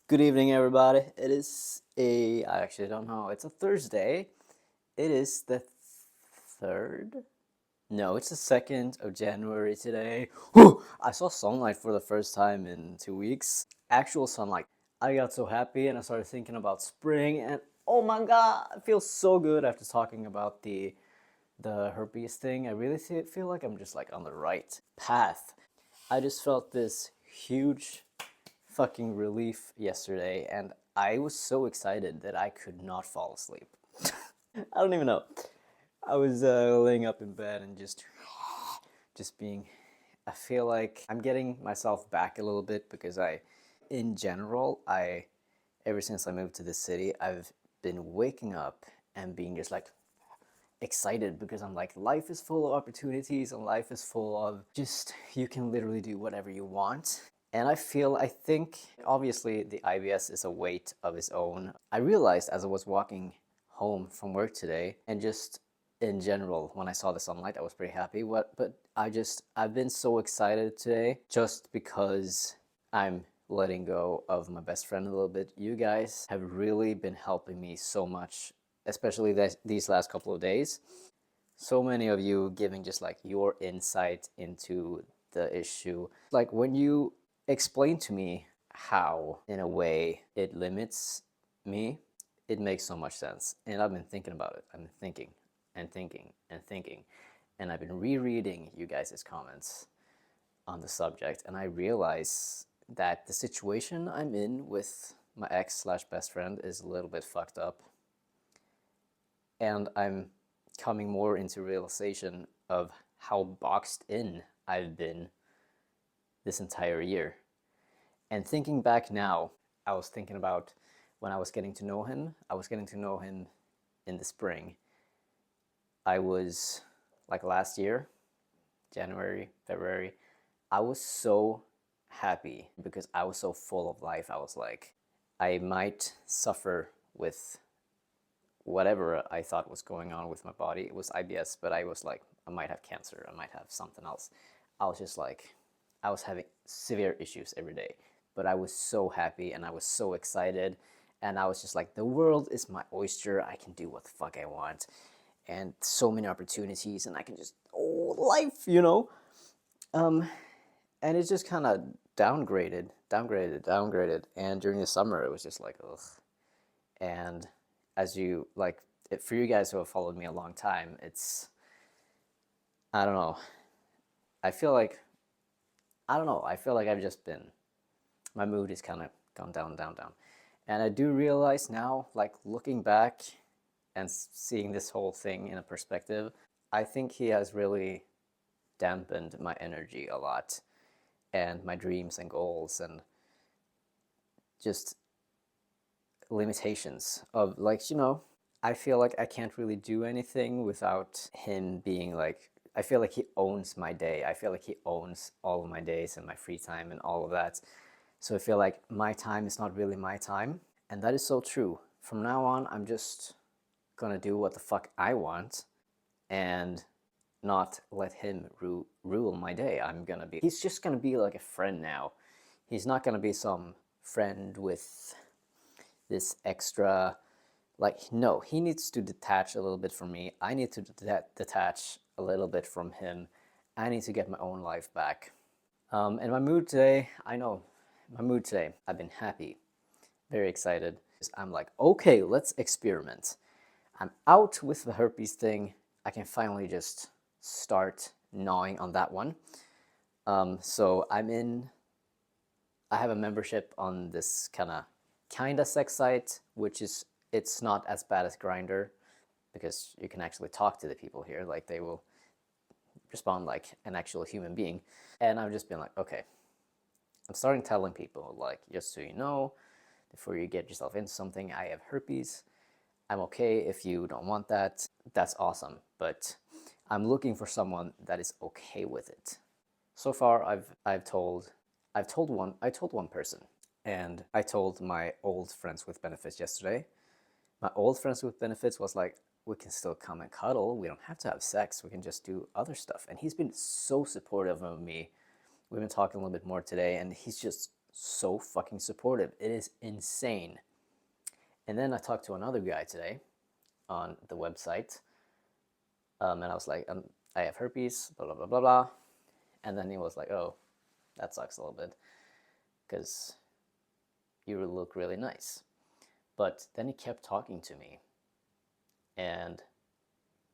Good evening, everybody. I actually don't know, it's a Thursday. It is the 3rd? No, it's the 2nd of January today. Whew! I saw sunlight for the first time in 2 weeks. Actual sunlight. I got so happy and I started thinking about spring and oh my god, it feels so good after talking about the herpes thing. I really feel like I'm just like on the right path. I just felt this huge fucking relief yesterday, and I was so excited that I could not fall asleep. I don't even know. I was laying up in bed and just being. I feel like I'm getting myself back a little bit because in general, ever since I moved to this city, I've been waking up and being just like excited because I'm like, life is full of opportunities and life is full of just, you can literally do whatever you want. And I think, obviously, the IBS is a weight of its own. I realized as I was walking home from work today, and just in general, when I saw the sunlight, I was pretty happy. But I've been so excited today just because I'm letting go of my best friend a little bit. You guys have really been helping me so much, especially these last couple of days. So many of you giving just like your insight into the issue. Like when you explain to me how, in a way, it limits me, it makes so much sense. And I've been thinking about it. I've been thinking and thinking and thinking. And I've been rereading you guys' comments on the subject. And I realize that the situation I'm in with my ex/best friend is a little bit fucked up. And I'm coming more into realization of how boxed in I've been this entire year. And thinking back now, I was thinking about when I was getting to know him. I was getting to know him in the spring. I was like last year, January, February, I was so happy because I was so full of life. I was like, I might suffer with whatever I thought was going on with my body. It was IBS, but I was like, I might have cancer, I might have something else. I was just like, I was having severe issues every day, but I was so happy and I was so excited. And I was just like, the world is my oyster. I can do what the fuck I want. And so many opportunities, and I can just, oh, life. And it just kind of downgraded. And during the summer, it was just like, ugh. And as you like, for you guys who have followed me a long time, I don't know. I feel like I've just been, my mood is kind of gone down. And I do realize now, like looking back and seeing this whole thing in a perspective, I think he has really dampened my energy a lot and my dreams and goals and just limitations of I feel like I can't really do anything without him being like, I feel like he owns my day. I feel like he owns all of my days and my free time and all of that. So I feel like my time is not really my time. And that is so true. From now on, I'm just gonna do what the fuck I want and not let him rule my day. He's just gonna be like a friend now. He's not gonna be some friend with this extra, like, no, he needs to detach a little bit from me. I need to detach a little bit from him. I need to get my own life back. And my mood today, I've been happy, very excited. I'm like, okay, let's experiment. I'm out with the herpes thing. I can finally just start gnawing on that one. So I have a membership on this kinda sex site, which is, it's not as bad as Grindr because you can actually talk to the people here. Like, they will respond like an actual human being. And I've just been like, okay, I'm starting telling people, like, just so you know, before you get yourself into something, I have herpes. I'm okay if you don't want that. That's awesome. But I'm looking for someone that is okay with it. So far, I told one person, and I told my old friends with benefits yesterday. My old friends with benefits was like, we can still come and cuddle. We don't have to have sex. We can just do other stuff. And he's been so supportive of me. We've been talking a little bit more today, and he's just so fucking supportive. It is insane. And then I talked to another guy today on the website, and I was like, I have herpes, blah, blah, blah, blah, blah. And then he was like, oh, that sucks a little bit because you look really nice. But then he kept talking to me, and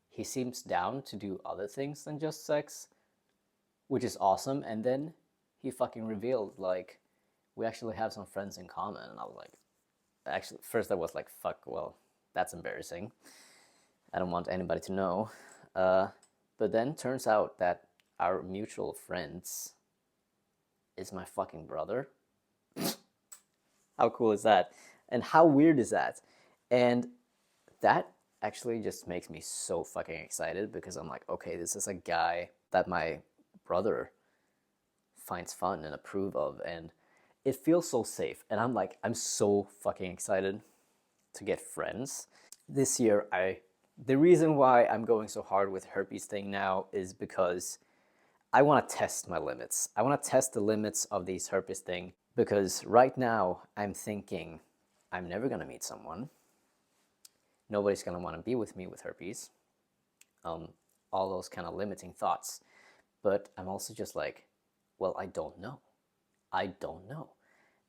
he seems down to do other things than just sex, which is awesome. And then he fucking revealed, like, we actually have some friends in common. And I was like, actually, first I was like, fuck, well, that's embarrassing. I don't want anybody to know. But then turns out that our mutual friends is my fucking brother. How cool is that? And how weird is that? And that actually just makes me so fucking excited because I'm like, okay, this is a guy that my brother finds fun and approve of, and it feels so safe. And I'm like, I'm so fucking excited to get friends. This year, the reason why I'm going so hard with herpes thing now is because I want to test my limits. I want to test the limits of these herpes thing because right now I'm thinking I'm never going to meet someone. Nobody's going to want to be with me with herpes. All those kind of limiting thoughts. But I'm also just like, well, I don't know. I don't know.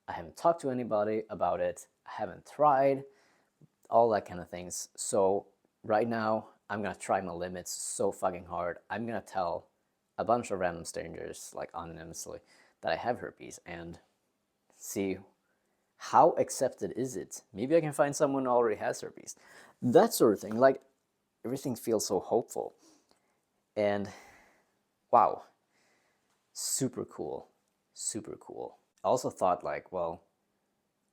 I haven't talked to anybody about it. I haven't tried, all that kind of things. So right now, I'm going to try my limits so fucking hard. I'm going to tell a bunch of random strangers, like anonymously, that I have herpes and see how accepted is it. Maybe I can find someone who already has herpes. That sort of thing. Like, everything feels so hopeful. And wow, super cool. Super cool. I also thought, like, well,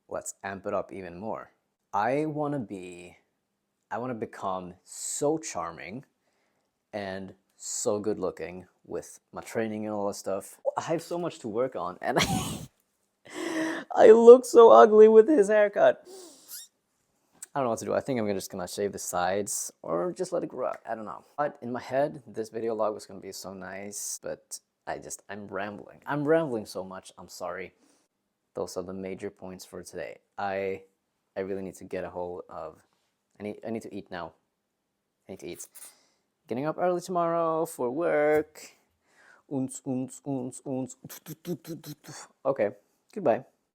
let's amp it up even more. I want to become so charming and so good looking with my training and all that stuff. I have so much to work on, and I look so ugly with this haircut. I don't know what to do. I think I'm just gonna shave the sides or just let it grow out. I don't know. But in my head, this video log was gonna be so nice, but I'm rambling. I'm rambling so much. I'm sorry. Those are the major points for today. I really need to get a hold of. I need to eat now. I need to eat. Getting up early tomorrow for work. Okay, goodbye.